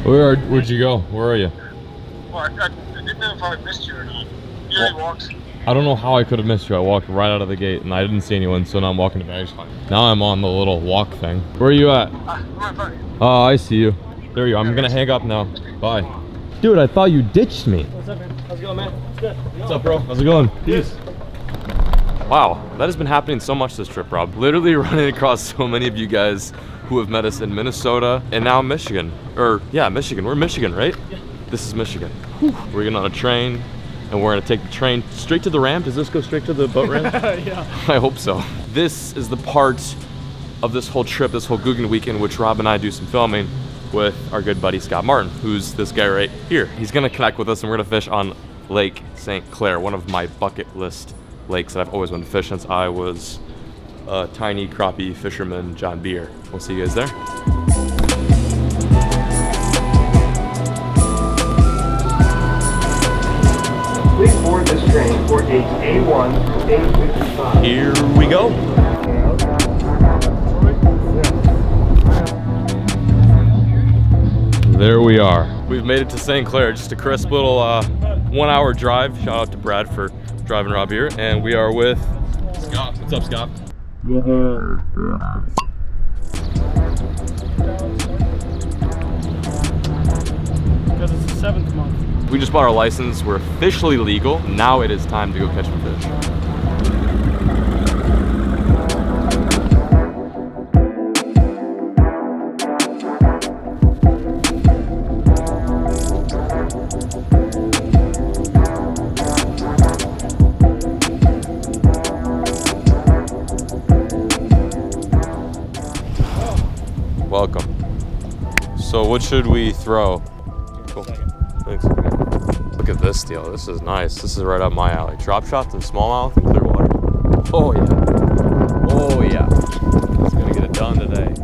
Where'd you go? Where are you? Well, I didn't know if I missed you or not. You already walked. I don't know how I could have missed you. I walked right out of the gate and I didn't see anyone, so now I'm walking to baggage claim. Now I'm on the little walk thing. Where are you at? I'm right by you. Oh, I see you. There you are. I'm gonna hang up now. Bye. Dude, I thought you ditched me. What's up, man? How's it going, man? It's good. What's up, bro? How's it going? Peace. Wow, that has been happening so much this trip, Rob. Literally running across so many of you guys who have met us in Minnesota and now Michigan. Or, yeah, Michigan. We're in Michigan, right? Yeah. This is Michigan. Whew. We're getting on a train and we're gonna take the train straight to the ramp. Does this go straight to the boat ramp? Yeah. I hope so. This is the part of this whole trip, this whole Guggen week, in which Rob and I do some filming with our good buddy Scott Martin, who's this guy right here. He's gonna connect with us and we're gonna fish on Lake St. Clair, one of my bucket list lakes that I've always wanted to fish since I was a tiny crappie fisherman, John Beer. We'll see you guys there. Please board this train for gate A1 to A55. Here we go. There we are. We've made it to St. Clair, just a crisp little 1 hour drive. Shout out to Brad for driving Rob here. And we are with Scott. What's up, Scott? Because it's the 7th month. We just bought our license. We're officially legal. Now it is time to go catch some fish. Welcome. So what should we throw? Cool. Thanks. Look at this deal. This is nice. This is right up my alley. Drop shots and smallmouth and clear water. Oh yeah. Oh yeah. It's gonna get it done today.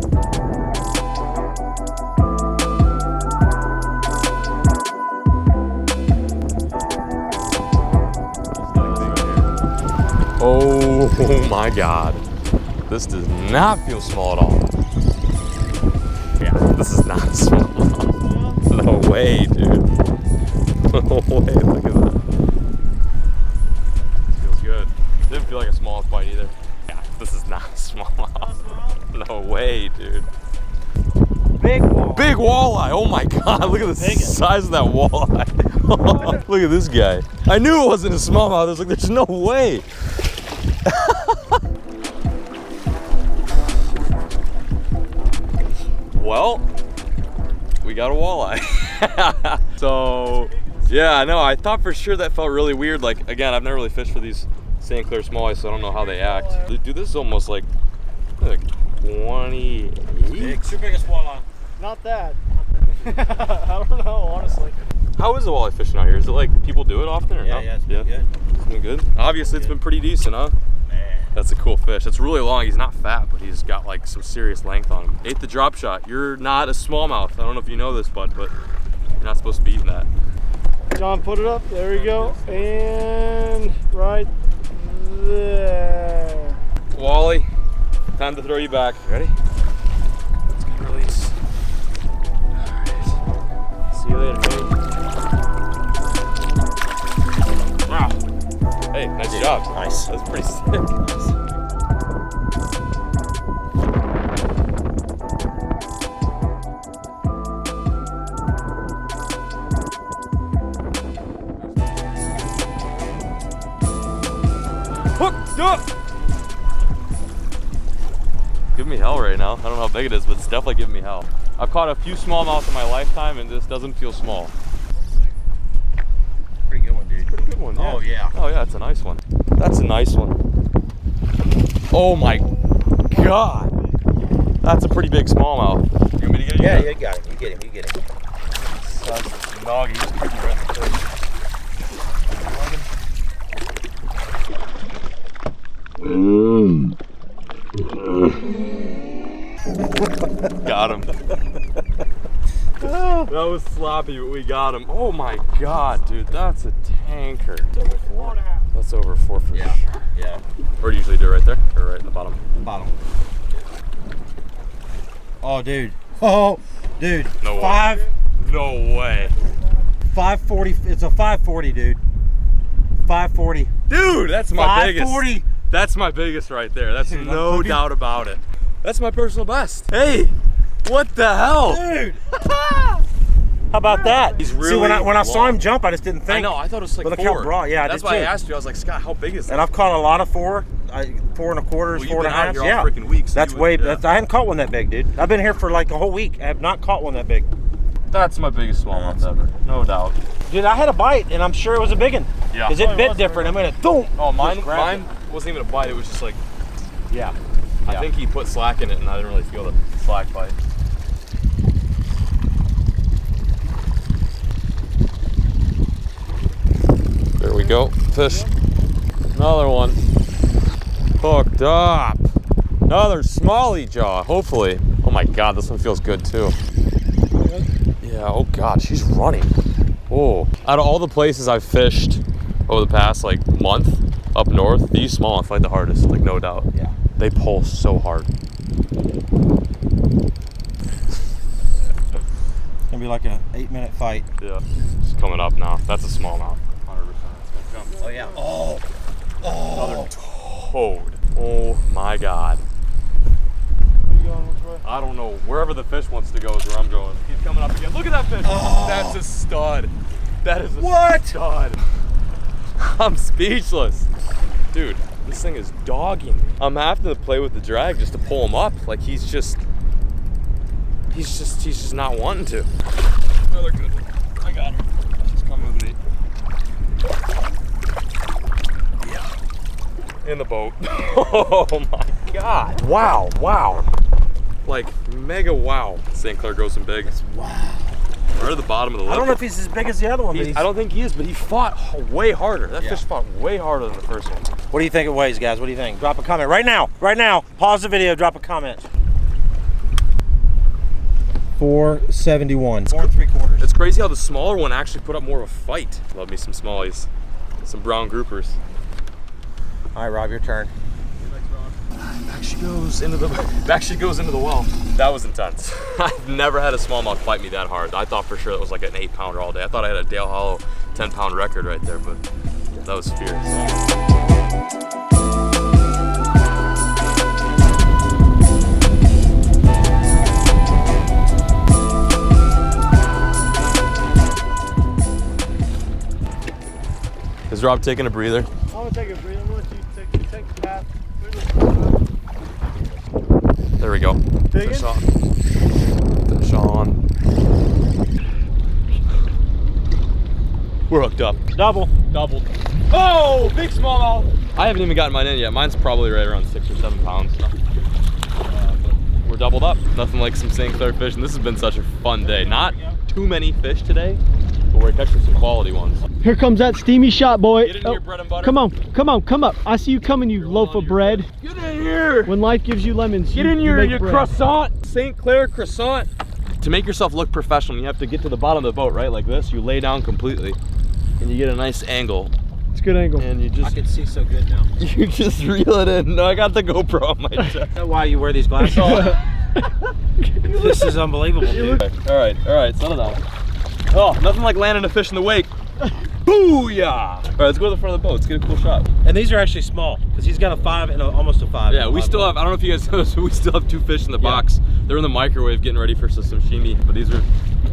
Oh my God. This does not feel small at all. Yeah, this is not small. No way, dude. No way, look at that. This feels good. Didn't feel like a smallmouth bite either. Yeah, this is not smallmouth. No way, dude. Big walleye. Big walleye, oh my God, look at the size of that walleye. Look at this guy. I knew it wasn't a smallmouth. I was like, there's no way. Well, we got a walleye. So, yeah, I know. I thought for sure that felt really weird. Like, again, I've never really fished for these St. Clair smalleyes, so I don't know how they act. Dude, this is almost like 28. It's your biggest walleye. Not that. I don't know, honestly. How is the walleye fishing out here? Is it like people do it often or not? Yeah, it's been good. It's been good? Obviously, it's been pretty decent, huh? That's a cool fish. It's really long. He's not fat, but he's got like some serious length on him. Ate the drop shot. You're not a smallmouth. I don't know if you know this, bud, but you're not supposed to be eating that. John, put it up. There we go. And right there. Wally, time to throw you back. Ready? Let's go release. All right. See you later, buddy. Wow. Hey, nice job. Nice. That's pretty sick. Hooked up! Giving me hell right now. I don't know how big it is, but it's definitely giving me hell. I've caught a few smallmouth in my lifetime, and this doesn't feel small. Pretty good one, dude. Pretty good one, yeah. Oh, yeah. Oh, yeah, it's a nice one. That's a nice one. Oh, my God. That's a pretty big smallmouth. You want me to get it? Yeah, you got him. You get him. You get him. That's a doggy. He's pretty red in the face. Got him. That was sloppy, but we got him. Oh my God, dude, that's a tanker. It's over 4.5. That's over 4 for Yeah. sure. Yeah. Where do you usually do it? Right there? Or right in the bottom? Bottom. Oh, dude. Oh, Dude, No way. No way. 540. It's a 540, dude. 540. Dude, that's my biggest. 540. That's my biggest right there. That's Dude, no doubt about it. That's my personal best. Hey, what the hell? Dude. How about that? He's really See, when I saw long. him jump, I just didn't think. I know, I thought it was like But look 4. how broad. Yeah, I that's did why too. I asked you. I was like, Scott, how big is that? And I've caught a lot of 4, 4 1/4, Well, 4 you've been out 1/2. here all Yeah, freaking week, so that's you would- way. yeah. That's, I hadn't caught one that big, dude. I've been here for like a whole week. I have not caught one that big. That's my biggest smallmouth ever, no doubt. Dude, I had a bite, and I'm sure it was a big one. Yeah. Because it bit different. I mean, it boom. Oh, mine Just grabbed wasn't even a bite. It was just like, Yeah. I think he put slack in it, and I didn't really feel the slack bite. There we go, fish. Another one. Hooked up. Another smallie jaw, hopefully. Oh my God, this one feels good too. Yeah, oh God, she's running. Oh, out of all the places I've fished over the past like month up north, these smallmouth fight the hardest, like no doubt. Yeah. They pull so hard. It's gonna be like a 8-minute fight. Yeah, it's coming up now. That's a smallmouth, 100%. It's gonna come. Oh yeah. Oh. Another toad. Oh my God. I don't know. Wherever the fish wants to go is where I'm going. He's coming up again. Look at that fish. Oh. That's a stud. That is a What? stud. I'm speechless. Dude, this thing is dogging me. I'm having to play with the drag just to pull him up. Like he's just not wanting to. Another good one. I got him. Just come with me. In the boat. Oh my God. Wow, wow. Like mega wow. St. Clair grows some big. Wow. Right at the bottom of the lip. I don't know if he's as big as the other one, but I don't think he is, but he fought way harder. That Yeah. fish fought way harder than the first one. What do you think it weighs, guys? What do you think? Drop a comment right now. Right now. Pause the video. Drop a comment. 471. 4 3/4. It's crazy how the smaller one actually put up more of a fight. Love me some smallies. Some brown groupers. All right, Rob, your turn. Back she goes into the well. That was intense. I've never had a smallmouth fight me that hard. I thought for sure it was like an 8-pounder all day. I thought I had a Dale Hollow 10-pound record right there, but that was fierce. Is Rob taking a breather? I'm gonna take a breather. I'm gonna let you take the path. There we go. Digging? Fish on. Fish on. We're hooked up. Double. Doubled. Oh, big smallmouth. I haven't even gotten mine in yet. Mine's probably right around 6 or 7 pounds. But we're doubled up. Nothing like some St. Clair fish, and this has been such a fun day. Not too many fish today, but we're catching some quality ones. Here comes that steamy shot, boy. Get in here, bread and butter. Come on, come on, come up. I see you coming, you loaf of bread. Get in here. When life gives you lemons, Get you, in here, make you bread. croissant. St. Clair croissant. To make yourself look professional, you have to get to the bottom of the boat, right? Like this. You lay down completely, and you get a nice angle. It's a good angle. And you I just can see so good now. you just reel it in. No, I got the GoPro on my chest. Is that why you wear these glasses? This is unbelievable, dude. All right, settle down. Oh, nothing like landing a fish in the wake. Booyah! All right, let's go to the front of the boat. Let's get a cool shot. And these are actually small, because he's got a 5 and almost a 5. Yeah, we still have, I don't know if you guys know this, but we still have 2 fish in the box. They're in the microwave getting ready for some sashimi, but these are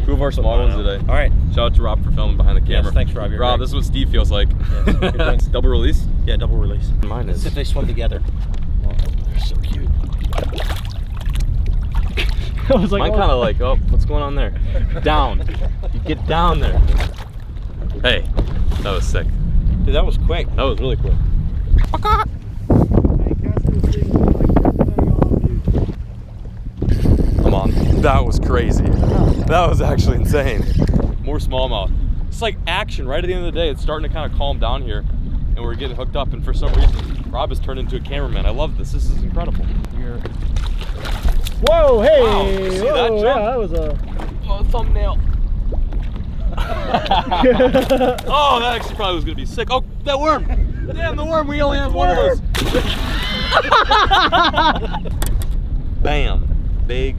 2 of our small ones today. All right. Shout out to Rob for filming behind the camera. Yes, thanks, Rob. You're Rob, great. this is what Steve feels like. Yes, Double release? Yeah, double release. Mine Let's is. see if they swim together. They're so cute. I was like, Mine oh. kind of like, oh, what's going on there? Down. You get down there. Hey, that was sick. Dude, that was quick. That was really quick. Come on. That was crazy. That was actually insane. More smallmouth. It's like action right at the end of the day. It's starting to kind of calm down here, and we're getting hooked up, and for some reason, Rob has turned into a cameraman. I love this. This is incredible. Here. Whoa, hey! Wow, you see that Whoa, jump? yeah, that was a... Oh, thumbnail. Oh, that actually probably was gonna be sick. Oh, that worm! Damn, the worm! We only have one of those. Bam! Big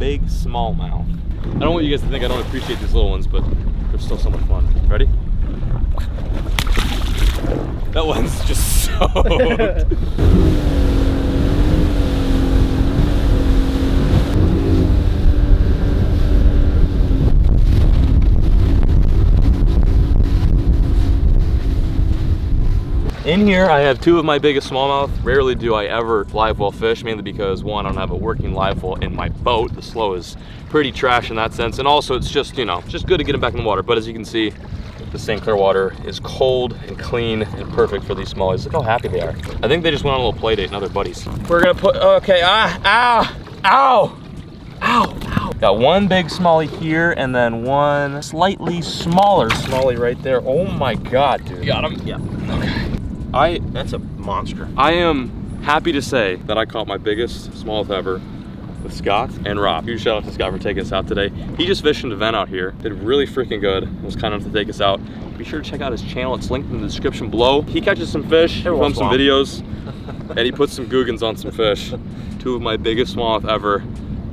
big smallmouth. I don't want you guys to think I don't appreciate these little ones, but they're still so much fun. Ready? That one's just so... In here, I have two of my biggest smallmouth. Rarely do I ever live well fish, mainly because one, I don't have a working live well in my boat. The slow is pretty trash in that sense. And also it's just, you know, just good to get them back in the water. But as you can see, the St. Clair water is cold and clean and perfect for these smallies. Look how happy they are. I think they just went on a little play date and other buddies. We're gonna put, okay, ow, ow. Got one big smallie here and then one slightly smaller smallie right there. Oh my God, dude. Got him? Yeah, okay. That's a monster. I am happy to say that I caught my biggest smallmouth ever with Scott and Rob. Huge shout out to Scott for taking us out today. He just fished an event out here, did really freaking good, was kind enough to take us out. Be sure to check out his channel, it's linked in the description below. He catches some fish, he films some videos, and he puts some googans on some fish. Two of my biggest smallmouth ever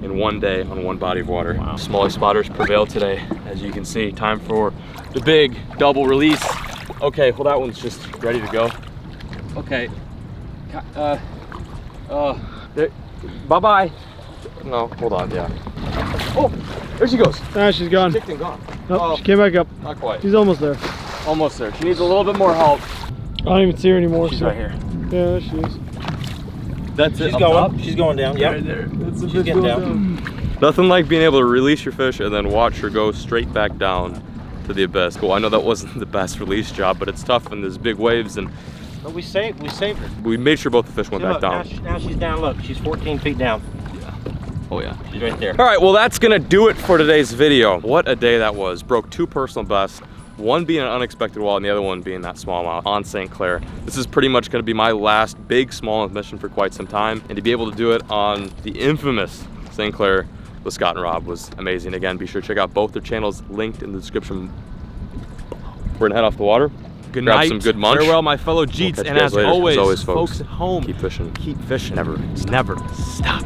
in one day on one body of water. Wow. Smallie spotters prevailed today, as you can see. Time for the big double release. Okay, well that one's just ready to go. Okay. Bye-bye. No, hold on, yeah. Oh, there she goes. Ah, she's gone. Kicked and gone. Nope, Oh, she came back up. not quite. She's almost there. Almost there. She needs a little bit more help. I don't even see her anymore. She's so. right here. Yeah, there she is. That's it. She's up going. top. She's going down. Yep. Right there. That's She's getting down. Nothing like being able to release your fish and then watch her go straight back down to the abyss. Cool, I know that wasn't the best release job, but it's tough when there's big waves, and But we saved her. we made sure both the fish went See, back look, down. Now she's down. Look, she's 14 feet down. Oh yeah. She's right there. All right, well that's gonna do it for today's video. What a day that was. Broke two personal bests, one being an unexpected walleye and the other one being that smallmouth on St. Clair. This is pretty much gonna be my last big smallmouth mission for quite some time, and to be able to do it on the infamous St. Clair with Scott and Rob was amazing. Again, be sure to check out both their channels linked in the description. We're gonna head off the water. Good grab night. some good munch. Farewell, my fellow Jeets. We'll catch And you guys as later. always, folks, folks at home, keep fishing. keep fishing. Never Never stop.